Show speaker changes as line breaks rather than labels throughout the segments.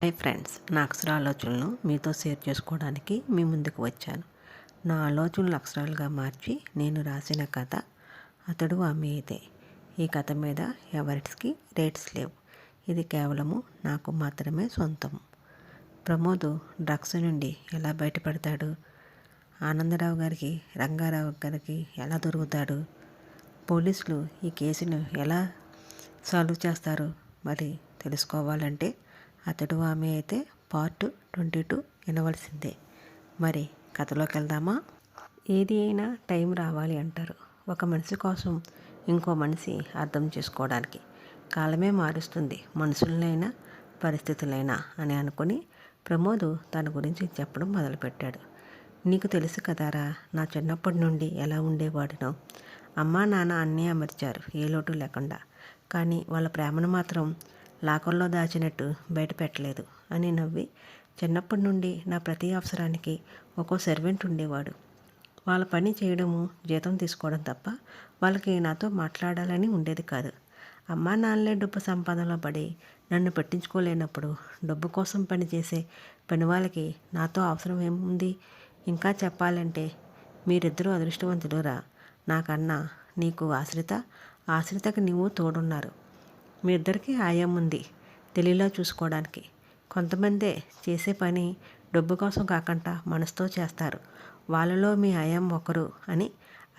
Hi friends, నా అక్షర ఆలోచనలను మీతో షేర్ చేసుకోవడానికి మీ ముందుకు వచ్చాను. నా ఆలోచనలు అక్షరాలుగా మార్చి నేను రాసిన కథ అతడు ఆమె ఇదే. ఈ కథ మీద ఎవరికి రేట్స్ లేవు. ఇది కేవలము నాకు మాత్రమే సొంతము. ప్రమోద్ డ్రగ్స్ నుండి ఎలా బయటపడతాడు? ఆనందరావు గారికి, రంగారావు గారికి ఎలా దొరుకుతాడు? పోలీసులు ఈ కేసును ఎలా సాల్వ్ చేస్తారు? మరి తెలుసుకోవాలంటే అతడు ఆమె అయితే పార్ట్ 22 వినవలసిందే. మరి కథలోకి వెళ్దామా? ఏది అయినా టైం రావాలి అంటారు. ఒక మనిషి కోసం ఇంకో మనిషి అర్థం చేసుకోవడానికి కాలమే మారుస్తుంది మనుషులనైనా పరిస్థితులైనా అని అనుకుని ప్రమోద్ తన గురించి చెప్పడం మొదలుపెట్టాడు. నీకు తెలుసు కదారా, నా చిన్నప్పటి నుండి ఎలా ఉండేవాడినో. అమ్మా నాన్న అన్నీ అమర్చారు, ఏ లోటు లేకుండా. కానీ వాళ్ళ ప్రేమను మాత్రం లాకర్లో దాచినట్టు బయట పెట్టలేదు అని నవ్వి, చిన్నప్పటి నుండి నా ప్రతి అవసరానికి ఒక్కో సర్వెంట్ ఉండేవాడు. వాళ్ళ పని చేయడము, జీతం తీసుకోవడం తప్ప వాళ్ళకి నాతో మాట్లాడాలని ఉండేది కాదు. అమ్మా నాన్నలే డబ్బు సంపాదనలో పడి నన్ను పట్టించుకోలేనప్పుడు డబ్బు కోసం పనిచేసే పని వాళ్ళకి నాతో అవసరం ఏముంది? ఇంకా చెప్పాలంటే మీరిద్దరూ అదృష్టవంతులురా. నాకన్నా నీకు ఆశ్రిత, ఆశ్రితకి నీవు తోడున్నారు. మీ ఇద్దరికీ ఆయం ఉంది తెలివిలా చూసుకోవడానికి. కొంతమందే చేసే పని డబ్బు కోసం కాకుండా మనసుతో చేస్తారు. వాళ్ళలో మీ ఆయం ఒకరు అని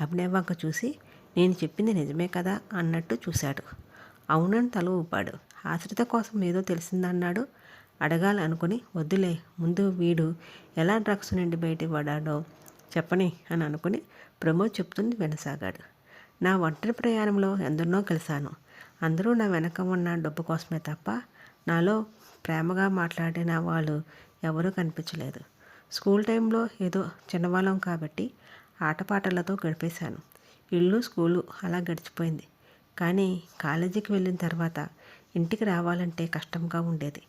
అభినవ్ వంక చూసి, నేను చెప్పింది నిజమే కదా అన్నట్టు చూశాడు. అవునని తల ఊపాడు. ఆశ్రిత కోసం ఏదో తెలిసిందన్నాడు. అడగాలి అనుకుని, వద్దులే, ముందు వీడు ఎలా డ్రగ్స్ నుండి బయటికి పడాడో చెప్పని అని అనుకుని ప్రమోద్ చెప్తుంది వినసాగాడు. నా ఒంటరి ప్రయాణంలో ఎందరినో కలిశాను. అందరూ నా వెనక ఉన్న డబ్బు కోసమే తప్ప నాలో ప్రేమగా మాట్లాడిన వాళ్ళు ఎవరూ కనిపించలేదు. స్కూల్ టైంలో ఏదో చిన్నవాళ్ళం కాబట్టి ఆటపాటలతో గడిపేశాను. ఇల్లు స్కూలు అలా గడిచిపోయింది. కానీ కాలేజీకి వెళ్ళిన తర్వాత ఇంటికి రావాలంటే కష్టంగా ఉండేది.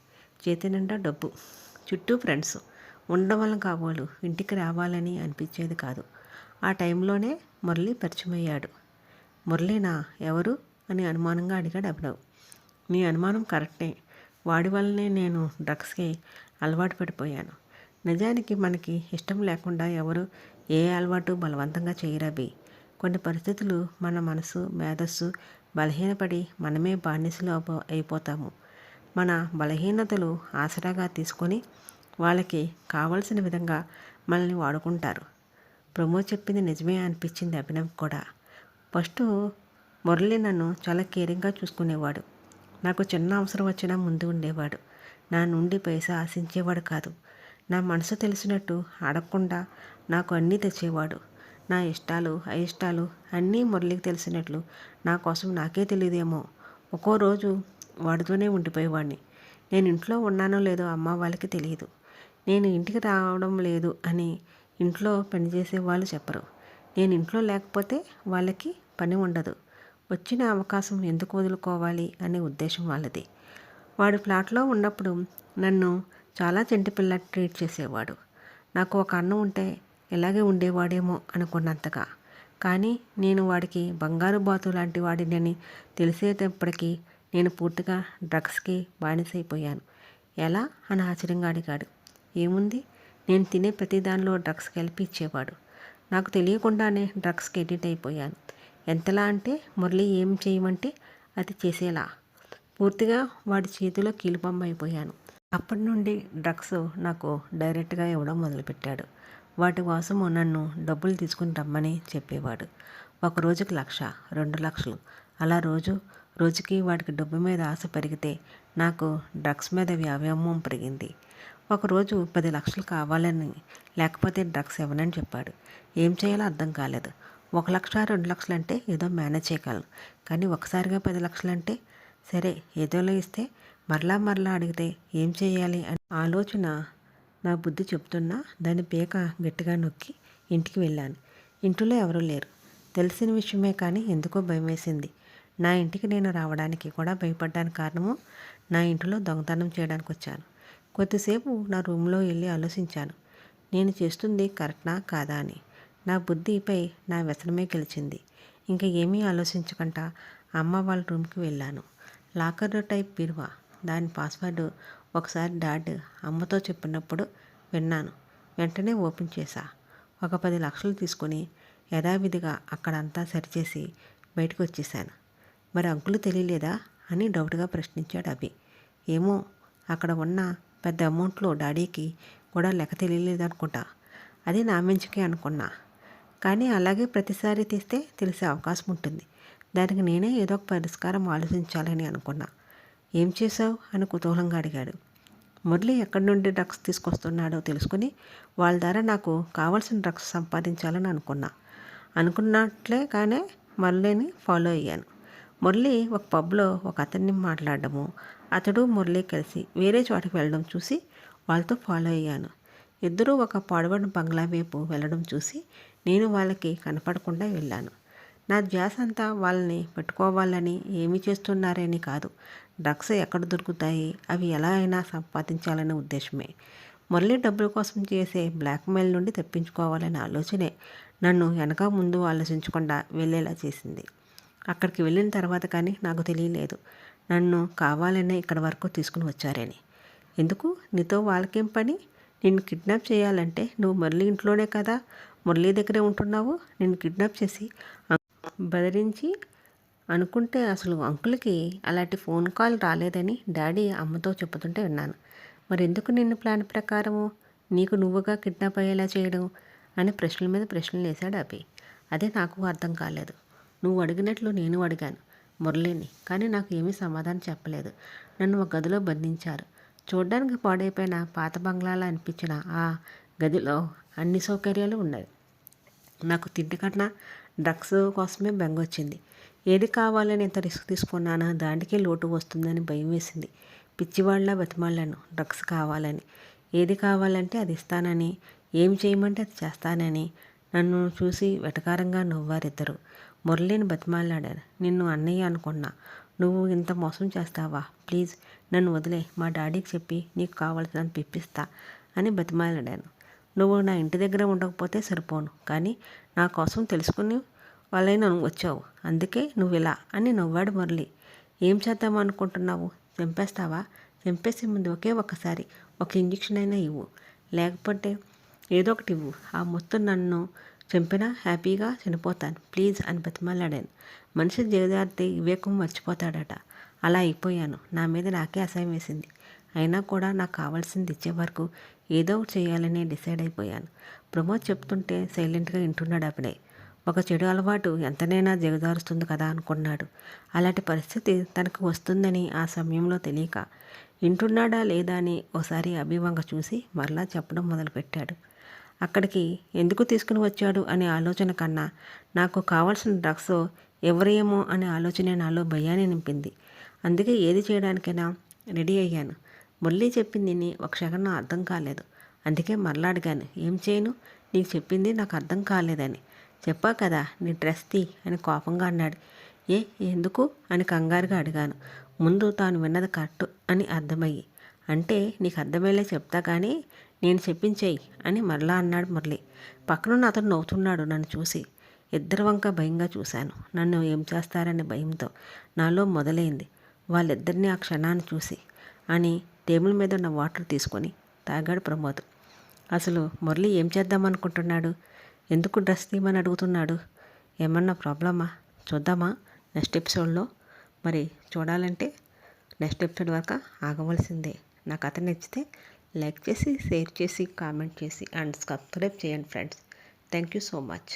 చేతి నిండా డబ్బు, చుట్టూ ఫ్రెండ్స్ ఉండడం వల్ల కాబోలు ఇంటికి రావాలని అనిపించేది కాదు. ఆ టైంలోనే మురళి పరిచయం అయ్యాడు. మురళినా ఎవరు అని అనుమానంగా అడిగాడు అభినవ్. నీ అనుమానం కరెక్టే. వాడి వల్లనే నేను డ్రగ్స్కి అలవాటు పడిపోయాను. నిజానికి మనకి ఇష్టం లేకుండా ఎవరు ఏ అలవాటు బలవంతంగా చేయరవి. కొన్ని పరిస్థితులు మన మనసు మేధస్సు బలహీనపడి మనమే బానిసలు అయిపోతాము. మన బలహీనతలు ఆసరాగా తీసుకొని వాళ్ళకి కావలసిన విధంగా మనల్ని వాడుకుంటారు. ప్రమోద్ చెప్పింది నిజమే అనిపించింది అభినవ్ కూడా. ఫస్ట్ మురళి నన్ను చాలా కేరింగ్గా చూసుకునేవాడు. నాకు చిన్న అవసరం వచ్చినా ముందు ఉండేవాడు. నా నుండి పైసా ఆశించేవాడు కాదు. నా మనసు తెలిసినట్టు అడగకుండా నాకు అన్నీ తెచ్చేవాడు. నా ఇష్టాలు అయిష్టాలు అన్నీ మురళికి తెలిసినట్లు నా కోసం నాకే తెలియదేమో. ఒక్కో రోజు వాడితోనే ఉండిపోయేవాడిని. నేను ఇంట్లో ఉన్నానో లేదో అమ్మ వాళ్ళకి తెలియదు. నేను ఇంటికి రావడం లేదు అని ఇంట్లో పనిచేసే వాళ్ళు చెప్పరు. నేను ఇంట్లో లేకపోతే వాళ్ళకి పని ఉండదు. వచ్చిన అవకాశం ఎందుకు వదులుకోవాలి అనే ఉద్దేశం వాళ్ళది. వాడు ఫ్లాట్లో ఉన్నప్పుడు నన్ను చాలా చెంటిపిల్ల ట్రీట్ చేసేవాడు. నాకు ఒక అన్న ఉంటే ఇలాగే ఉండేవాడేమో అనుకున్నంతగా. కానీ నేను వాడికి బంగారు బాతు లాంటి వాడినని తెలిసేటప్పటికీ నేను పూర్తిగా డ్రగ్స్కి బానిసైపోయాను. ఎలా అని ఆశ్చర్యంగా అడిగాడు. ఏముంది, నేను తినే ప్రతి దానిలో డ్రగ్స్ కలిపి ఇచ్చేవాడు. నాకు తెలియకుండానే డ్రగ్స్కి ఎడిట్ అయిపోయాను. ఎంతలా అంటే మురళి ఏం చేయమంటే అది చేసేలా. పూర్తిగా వాడి చేతిలో కీలుబొమ్మ అయిపోయాను. అప్పటి నుండి డ్రగ్స్ నాకు డైరెక్ట్గా ఇవ్వడం మొదలుపెట్టాడు. వాటి కోసము నన్ను డబ్బులు తీసుకుని రమ్మని చెప్పేవాడు. ఒక రోజుకి 1,00,000, 2,00,000 అలా రోజుకి వాడికి డబ్బు మీద ఆశ పెరిగితే నాకు డ్రగ్స్ మీద వ్యామోహం పెరిగింది. ఒకరోజు 10 లక్షలు కావాలని, లేకపోతే డ్రగ్స్ ఇవ్వనని చెప్పాడు. ఏం చేయాలో అర్థం కాలేదు. 1,00,000, 2,00,000 అంటే ఏదో మేనేజ్ చేయగలను. కానీ ఒకసారిగా 10 లక్షలు అంటే సరే ఏదోలో ఇస్తే మరలా అడిగితే ఏం చేయాలి అని ఆలోచన నా బుద్ధి చెప్తున్నా దాని పీక గట్టిగా నొక్కి ఇంటికి వెళ్ళాను. ఇంట్లో ఎవరూ లేరు. తెలిసిన విషయమే కానీ ఎందుకో భయం వేసింది. నా ఇంటికి నేను రావడానికి కూడా భయపడ్డానికి కారణము నా ఇంటిలో దొంగతనం చేయడానికి వచ్చాను. కొద్దిసేపు నా రూమ్లో వెళ్ళి ఆలోచించాను. నేను చేస్తుంది కరెక్టా కాదా అని. నా బుద్ధిపై నా వ్యసనమే గెలిచింది. ఇంకా ఏమీ ఆలోచించకుండా అమ్మ వాళ్ళ రూమ్కి వెళ్ళాను. లాకర్ టైప్ బీరువా, దాని పాస్వర్డ్ ఒకసారి డాడ్ అమ్మతో చెప్పినప్పుడు విన్నాను. వెంటనే ఓపెన్ చేశా. ఒక 10 లక్షలు తీసుకుని యథావిధిగా అక్కడంతా సరిచేసి బయటకు వచ్చేసాను. మరి అంకులు తెలియలేదా అని డౌట్గా ప్రశ్నించాడు అభి. ఏమో, అక్కడ ఉన్న పెద్ద అమౌంట్లో డాడీకి కూడా లెక్క తెలియలేదనుకుంటా. అది నా మంచికే అనుకున్నా. కానీ అలాగే ప్రతిసారి తీస్తే తెలిసే అవకాశం ఉంటుంది. దానికి నేనే ఏదో ఒక పరిష్కారం ఆలోచించాలని అనుకున్నా. ఏం చేశావు అని కుతూహలంగా అడిగాడు. మురళి ఎక్కడి నుండి డ్రగ్స్ తీసుకొస్తున్నాడో తెలుసుకుని వాళ్ళ ద్వారా నాకు కావాల్సిన డ్రగ్స్ సంపాదించాలని అనుకున్నట్లే కానీ మురళిని ఫాలో అయ్యాను. మురళి ఒక పబ్లో ఒక అతన్ని మాట్లాడడము, అతడు మురళి కలిసి వేరే చోటకి వెళ్ళడం చూసి వాళ్ళతో ఫాలో అయ్యాను. ఇద్దరూ ఒక పాడుబడిన బంగ్లా వైపు వెళ్ళడం చూసి నేను వాళ్ళకి కనపడకుండా వెళ్ళాను. నా ధ్యాస అంతా వాళ్ళని పెట్టుకోవాలని, ఏమి చేస్తున్నారని కాదు, డ్రగ్స్ ఎక్కడ దొరుకుతాయి, అవి ఎలా అయినా సంపాదించాలనే ఉద్దేశమే. మురళి డబ్బుల కోసం చేసే బ్లాక్మెయిల్ నుండి తప్పించుకోవాలనే ఆలోచనే నన్ను వెనక ముందు ఆలోచించకుండా వెళ్ళేలా చేసింది. అక్కడికి వెళ్ళిన తర్వాత కానీ నాకు తెలియలేదు నన్ను కావాలనే ఇక్కడి వరకు తీసుకుని వచ్చారని. ఎందుకు? నీతో వాళ్ళకేం పని? నిన్ను కిడ్నాప్ చేయాలంటే నువ్వు మురళి ఇంట్లోనే కదా, మురళి దగ్గరే ఉంటున్నావు. నిన్ను కిడ్నాప్ చేసి బెదిరించి అనుకుంటే అసలు అంకుల్కి అలాంటి ఫోన్ కాల్ రాలేదని డాడీ అమ్మతో చెబుతుంటే విన్నాను. మరి ఎందుకు నిన్ను ప్లాన్ ప్రకారము నీకు నువ్వుగా కిడ్నాప్ అయ్యేలా చేయడం అని ప్రశ్నల మీద ప్రశ్నలు వేశాడు అభి. అదే నాకు అర్థం కాలేదు. నువ్వు అడిగినట్లు నేను అడిగాను మురళిని, కానీ నాకు ఏమీ సమాధానం చెప్పలేదు. నన్ను ఒక గదిలో బంధించారు. చూడ్డానికి పాడైపోయిన పాత బంగ్లాలా అనిపించిన ఆ గదిలో అన్ని సౌకర్యాలు ఉన్నాయి. నాకు తిండి కన్నా డ్రగ్స్ కోసమే బెంగ వచ్చింది. ఏది కావాలని ఎంత రిస్క్ తీసుకున్నానా దానికే లోటు వస్తుందని భయం వేసింది. పిచ్చివాళ్ళ బతిమాలను డ్రగ్స్ కావాలని. ఏది కావాలంటే అది ఇస్తానని, ఏం చేయమంటే అది చేస్తానని. నన్ను చూసి వెటకారంగా నవ్వారిద్దరు. మురళిని బతిమాలాడాను. నిన్ను అన్నయ్య అనుకున్నా, నువ్వు ఇంత మోసం చేస్తావా? ప్లీజ్ నన్ను వదిలే, మా డాడీకి చెప్పి నీకు కావాల్సినంత పిప్పిస్తా అని బతిమాలాడాను. నువ్వు నా ఇంటి దగ్గర ఉండకపోతే సరిపోను, కానీ నా కోసం తెలుసుకుని వాళ్ళైనా వచ్చావు, అందుకే నువ్వు ఇలా అని నవ్వాడు మురళి. ఏం చేద్దామనుకుంటున్నావు? చంపేస్తావా? చంపేసే ముందు ఒకే ఒక్కసారి ఒక ఇంజెక్షన్ అయినా ఇవ్వు, లేకపోతే ఏదో ఒకటి ఇవ్వు. ఆ మొత్తం నన్ను చంపినా హ్యాపీగా చనిపోతాను ప్లీజ్ అని బతిమాలాడాను. మనిషి జగదార్థి వివేకం మర్చిపోతాడట. అలా అయిపోయాను. నా మీద నాకే అసహ్యం వేసింది. అయినా కూడా నాకు కావాల్సింది ఇచ్చే వరకు ఏదో ఒకటి చేయాలని డిసైడ్ అయిపోయాను. ప్రమోద్ చెప్తుంటే సైలెంట్గా వింటున్నాడు అప్పుడే. ఒక చెడు అలవాటు ఎంతనైనా దిగజారుస్తుంది కదా అనుకున్నాడు. అలాంటి పరిస్థితి తనకు వస్తుందని ఆ సమయంలో తెలియక వింటున్నాడా లేదా అని ఓసారి అభివంగ చూసి మరలా చెప్పడం మొదలుపెట్టాడు. అక్కడికి ఎందుకు తీసుకుని వచ్చాడు అనే ఆలోచన కన్నా నాకు కావాల్సిన డ్రగ్స్ ఎవరేమో అనే ఆలోచనే నాలో భయాన్ని నింపింది. అందుకే ఏది చేయడానికైనా రెడీ అయ్యాను. మురళి చెప్పింది ఒక క్షణం అర్థం కాలేదు. అందుకే మరలా అడిగాను, ఏం చేయను? నీకు చెప్పింది నాకు అర్థం కాలేదని చెప్పా కదా, నీ డ్రెస్ తీ అని కోపంగా అన్నాడు. ఎందుకు అని కంగారుగా అడిగాను. ముందు తాను విన్నది కరెక్ట్ అని అర్థమయ్యి. అంటే నీకు అర్థమయ్యేలా చెప్తా కానీ నేను చెప్పించేయి అని మరలా అన్నాడు మురళి. పక్కనున్న అతను నవ్వుతున్నాడు నన్ను చూసి. ఇద్దరి వంక భయంగా చూశాను. నన్ను ఏం చేస్తారనే భయంతో నాలో మొదలైంది. వాళ్ళిద్దరినీ ఆ క్షణాన్ని చూసి అని టేబుల్ మీద ఉన్న వాటర్ తీసుకొని తాగాడు ప్రమోద్. అసలు మురళి ఏం చేద్దామనుకుంటున్నాడు? ఎందుకు డ్రెస్ తీయమని అడుగుతున్నాడు? ఏమన్నా ప్రాబ్లమా? చూద్దామా నెక్స్ట్ ఎపిసోడ్లో. మరి చూడాలంటే నెక్స్ట్ ఎపిసోడ్ వరకు ఆగవలసిందే. నా కథ నచ్చితే లైక్ చేసి, షేర్ చేసి, కామెంట్ చేసి అండ్ సబ్స్క్రైబ్ చేయండి friends. Thank you so much.